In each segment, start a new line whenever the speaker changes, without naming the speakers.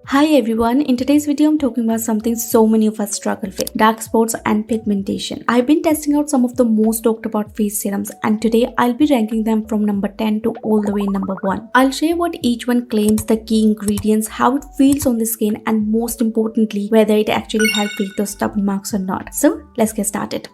Hi everyone, in today's video I'm talking about something so many of us struggle with, dark spots and pigmentation. I've been testing out some of the most talked about face serums and today I'll be ranking them from number 10 to all the way number 1. I'll share what each one claims, the key ingredients, how it feels on the skin and most importantly whether it actually helps with those stubborn marks or not. So let's get started.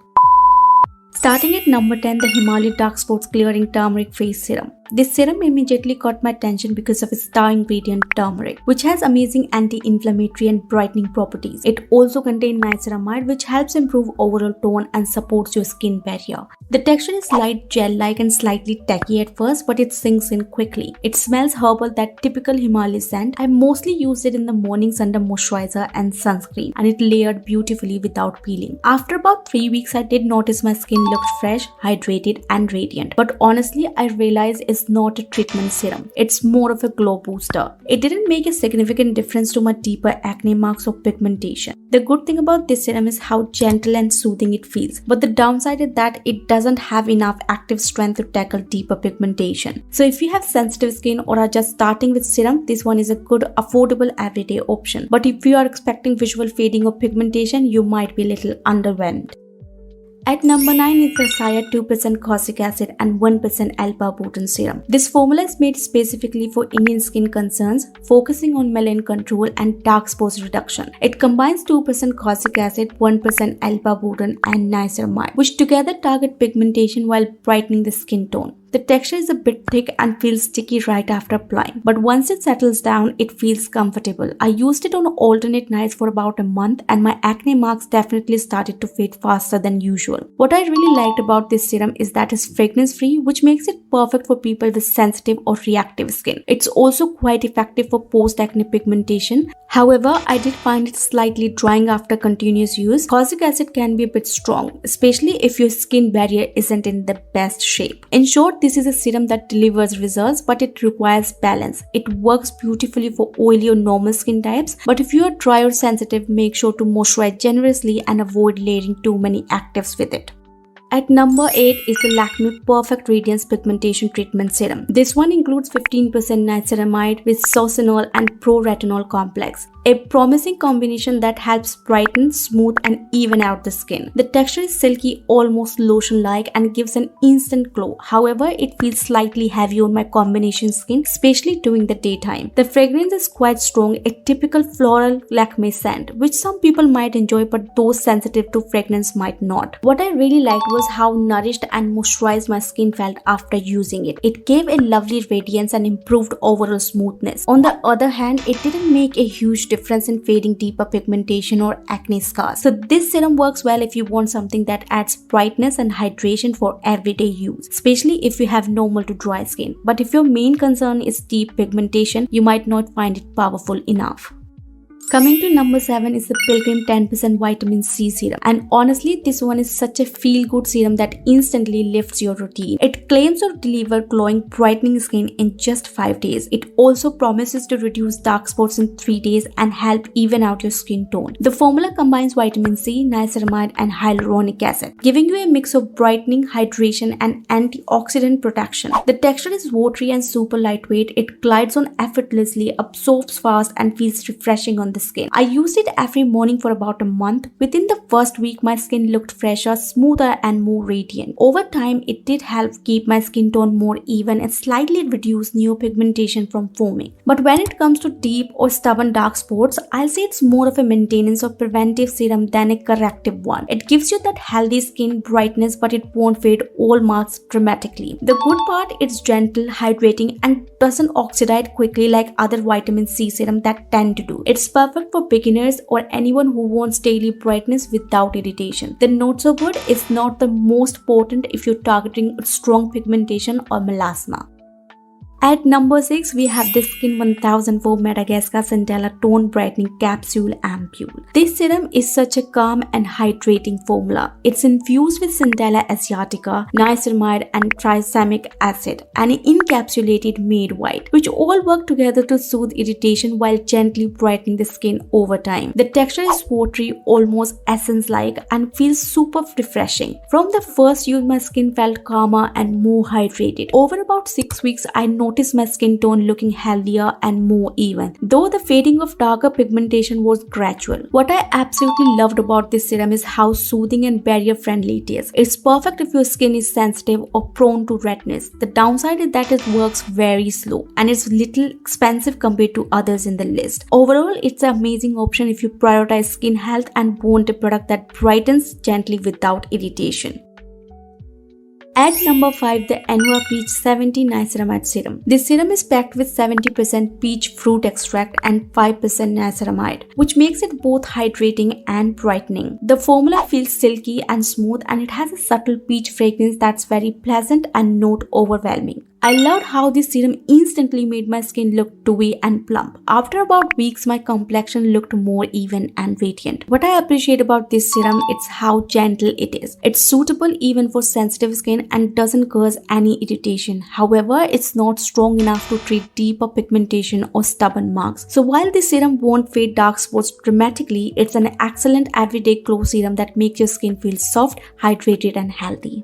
Starting at number 10, the Himalaya Dark Spots Clearing Turmeric Face Serum. This serum immediately caught my attention because of its star ingredient turmeric, which has amazing anti-inflammatory and brightening properties. It also contains niacinamide, which helps improve overall tone and supports your skin barrier. The texture is light gel-like and slightly tacky at first, but it sinks in quickly. It smells herbal, that typical Himalaya scent. I mostly used it in the mornings under moisturizer and sunscreen, and it layered beautifully without peeling. After about 3 weeks, I did notice my skin looked fresh, hydrated, and radiant. But honestly, I realized it's not a treatment serum. It's more of a glow booster. It didn't make a significant difference to my deeper acne marks or pigmentation. The good thing about this serum is how gentle and soothing it feels. But the downside is that it doesn't have enough active strength to tackle deeper pigmentation. So if you have sensitive skin or are just starting with serum, this one is a good, affordable everyday option. But if you are expecting visual fading or pigmentation, you might be a little underwhelmed. At number 9 is the Asaya 2% Kojic Acid and 1% Alpha Arbutin Serum. This formula is made specifically for Indian skin concerns, focusing on melanin control and dark spots reduction. It combines 2% Kojic Acid, 1% Alpha Arbutin and niacinamide, which together target pigmentation while brightening the skin tone. The texture is a bit thick and feels sticky right after applying, but once it settles down, it feels comfortable. I used it on alternate nights for about a month and my acne marks definitely started to fade faster than usual. What I really liked about this serum is that it's fragrance-free, which makes it perfect for people with sensitive or reactive skin. It's also quite effective for post-acne pigmentation. However, I did find it slightly drying after continuous use. Kojic acid can be a bit strong, especially if your skin barrier isn't in the best shape. In short, this is a serum that delivers results, but it requires balance. It works beautifully for oily or normal skin types, but if you are dry or sensitive, make sure to moisturize generously and avoid layering too many actives with it. At number 8 is the Lakme Perfect Radiance Pigmentation Treatment Serum. This one includes 15% niacinamide with Joseon and pro-retinol complex, a promising combination that helps brighten, smooth and even out the skin. The texture is silky, almost lotion-like and gives an instant glow. However, it feels slightly heavy on my combination skin, especially during the daytime. The fragrance is quite strong, a typical floral Lakme scent, which some people might enjoy but those sensitive to fragrance might not. What I really liked was how nourished and moisturized my skin felt after using it. It gave a lovely radiance and improved overall smoothness. On the other hand, it didn't make a huge difference in fading deeper pigmentation or acne scars. So this serum works well if you want something that adds brightness and hydration for everyday use, especially if you have normal to dry skin. But if your main concern is deep pigmentation, you might not find it powerful enough. Coming to number 7 is the Pilgrim 10% Vitamin C Serum, and honestly this one is such a feel-good serum that instantly lifts your routine. It claims to deliver glowing, brightening skin in just 5 days. It also promises to reduce dark spots in 3 days and help even out your skin tone. The formula combines vitamin C, niacinamide and hyaluronic acid, giving you a mix of brightening, hydration and antioxidant protection. The texture is watery and super lightweight. It glides on effortlessly, absorbs fast and feels refreshing on the skin. I used it every morning for about a month. Within the first week, my skin looked fresher, smoother and more radiant. Over time, it did help keep my skin tone more even and slightly reduce neopigmentation from foaming. But when it comes to deep or stubborn dark spots, I'll say it's more of a maintenance or preventive serum than a corrective one. It gives you that healthy skin brightness, but it won't fade all marks dramatically. The good part, it's gentle, hydrating and doesn't oxidize quickly like other vitamin C serum that tend to do. It's perfect for beginners or anyone who wants daily brightness without irritation. The not so good is not the most potent if you're targeting strong pigmentation or melasma. At number 6, we have the Skin 1004 Madagascar Centella Tone Brightening Capsule Ampoule. This serum is such a calm and hydrating formula. It's infused with Centella asiatica, niacinamide and trisamic acid and encapsulated made white, which all work together to soothe irritation while gently brightening the skin over time. The texture is watery, almost essence-like and feels super refreshing. From the first use, my skin felt calmer and more hydrated. Over about 6 weeks, I noticed noticed my skin tone looking healthier and more even, though the fading of darker pigmentation was gradual. What I absolutely loved about this serum is how soothing and barrier friendly it is. It's perfect if your skin is sensitive or prone to redness. The downside is that it works very slow and it's little expensive compared to others in the list. Overall, it's an amazing option if you prioritize skin health and want a product that brightens gently without irritation. At number 5, the Anua Peach 70 Niacinamide Serum. This serum is packed with 70% peach fruit extract and 5% niacinamide, which makes it both hydrating and brightening. The formula feels silky and smooth, and it has a subtle peach fragrance that's very pleasant and not overwhelming. I loved how this serum instantly made my skin look dewy and plump. After about weeks, my complexion looked more even and radiant. What I appreciate about this serum is how gentle it is. It's suitable even for sensitive skin and doesn't cause any irritation. However, it's not strong enough to treat deeper pigmentation or stubborn marks. So while this serum won't fade dark spots dramatically, it's an excellent everyday glow serum that makes your skin feel soft, hydrated and healthy.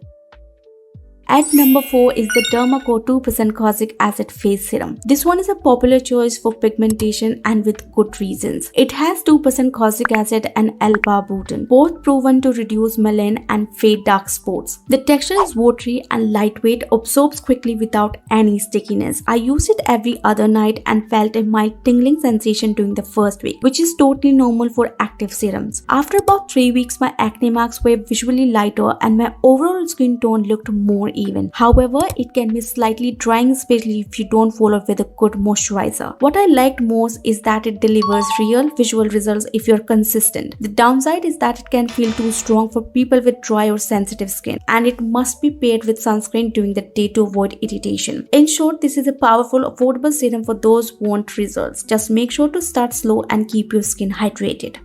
At number 4 is the Derma 2% Kojic Acid Face Serum. This one is a popular choice for pigmentation and with good reasons. It has 2% Kojic Acid and Alpha Arbutin, both proven to reduce melanin and fade dark spots. The texture is watery and lightweight, absorbs quickly without any stickiness. I used it every other night and felt a mild tingling sensation during the first week, which is totally normal for active serums. After about 3 weeks, my acne marks were visually lighter and my overall skin tone looked more even. However, it can be slightly drying, especially if you don't follow up with a good moisturizer. What I liked most is that it delivers real visual results if you're consistent. The downside is that it can feel too strong for people with dry or sensitive skin, and it must be paired with sunscreen during the day to avoid irritation. In short, this is a powerful, affordable serum for those who want results. Just make sure to start slow and keep your skin hydrated.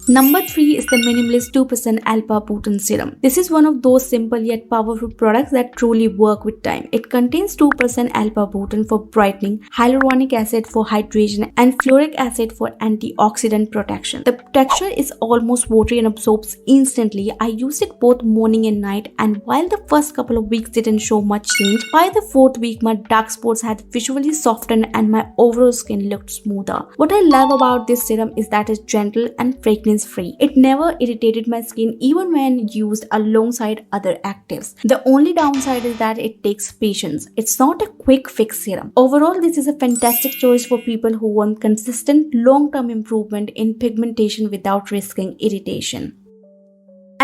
Number 3 is the Minimalist 2% Alpha Arbutin Serum. This is one of those simple yet powerful products that truly work with time. It contains 2% Alpha Arbutin for brightening, hyaluronic acid for hydration, and fluoric acid for antioxidant protection. The texture is almost watery and absorbs instantly. I used it both morning and night, and while the first couple of weeks didn't show much change, by the 4th week my dark spots had visually softened and my overall skin looked smoother. What I love about this serum is that it's gentle and fragrance free. It never irritated my skin even when used alongside other actives. The only downside is that it takes patience. It's not a quick fix serum. Overall, this is a fantastic choice for people who want consistent long-term improvement in pigmentation without risking irritation.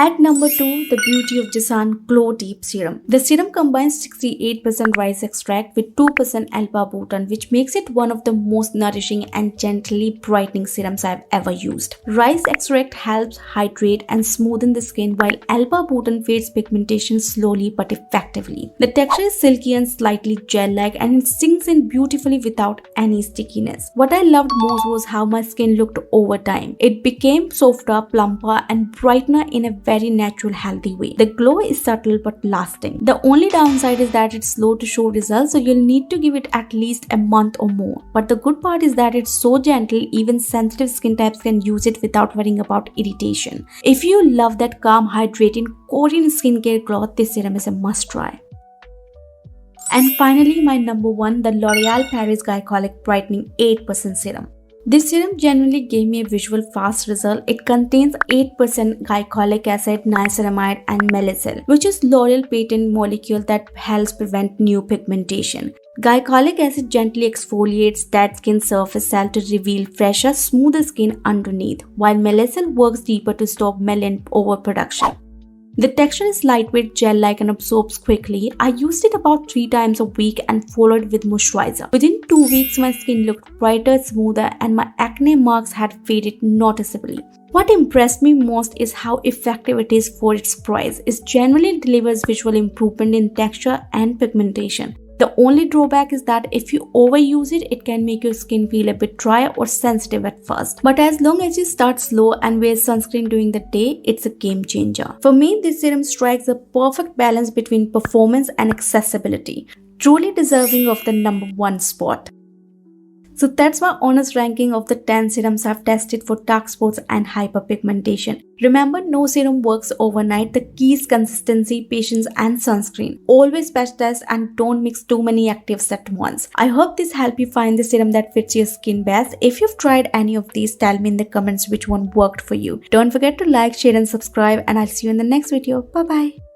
At number 2, the Beauty of Joseon Glow Deep Serum. The serum combines 68% rice extract with 2% Alpha Arbutin, which makes it one of the most nourishing and gently brightening serums I've ever used. Rice extract helps hydrate and smoothen the skin, while Alpha Arbutin fades pigmentation slowly but effectively. The texture is silky and slightly gel-like, and it sinks in beautifully without any stickiness. What I loved most was how my skin looked over time. It became softer, plumper, and brightener in a very natural, healthy way. The glow is subtle but lasting. The only downside is that it's slow to show results, so you'll need to give it at least a month or more. But the good part is that it's so gentle, even sensitive skin types can use it without worrying about irritation. If you love that calm, hydrating Korean skincare glow, this serum is a must try. And finally, my number 1, the L'Oreal Paris Glycolic Brightening 8% Serum. This serum genuinely gave me a visual fast result. It contains 8% glycolic acid, niacinamide and melasma, which is L'Oreal patent molecule that helps prevent new pigmentation. Glycolic acid gently exfoliates dead skin surface cell to reveal fresher, smoother skin underneath, while melasma works deeper to stop melanin overproduction. The texture is lightweight, gel-like and absorbs quickly. I used it about 3 times a week and followed with moisturizer. Within 2 weeks, my skin looked brighter, smoother, and my acne marks had faded noticeably. What impressed me most is how effective it is for its price. It generally delivers visual improvement in texture and pigmentation. The only drawback is that if you overuse it, it can make your skin feel a bit dry or sensitive at first. But as long as you start slow and wear sunscreen during the day, it's a game changer. For me, this serum strikes a perfect balance between performance and accessibility, truly deserving of the number 1 spot. So that's my honest ranking of the 10 serums I've tested for dark spots and hyperpigmentation. Remember, no serum works overnight. The key is consistency, patience and sunscreen. Always batch test and don't mix too many actives at once. I hope this helped you find the serum that fits your skin best. If you've tried any of these, tell me in the comments which one worked for you. Don't forget to like, share and subscribe, and I'll see you in the next video. Bye bye.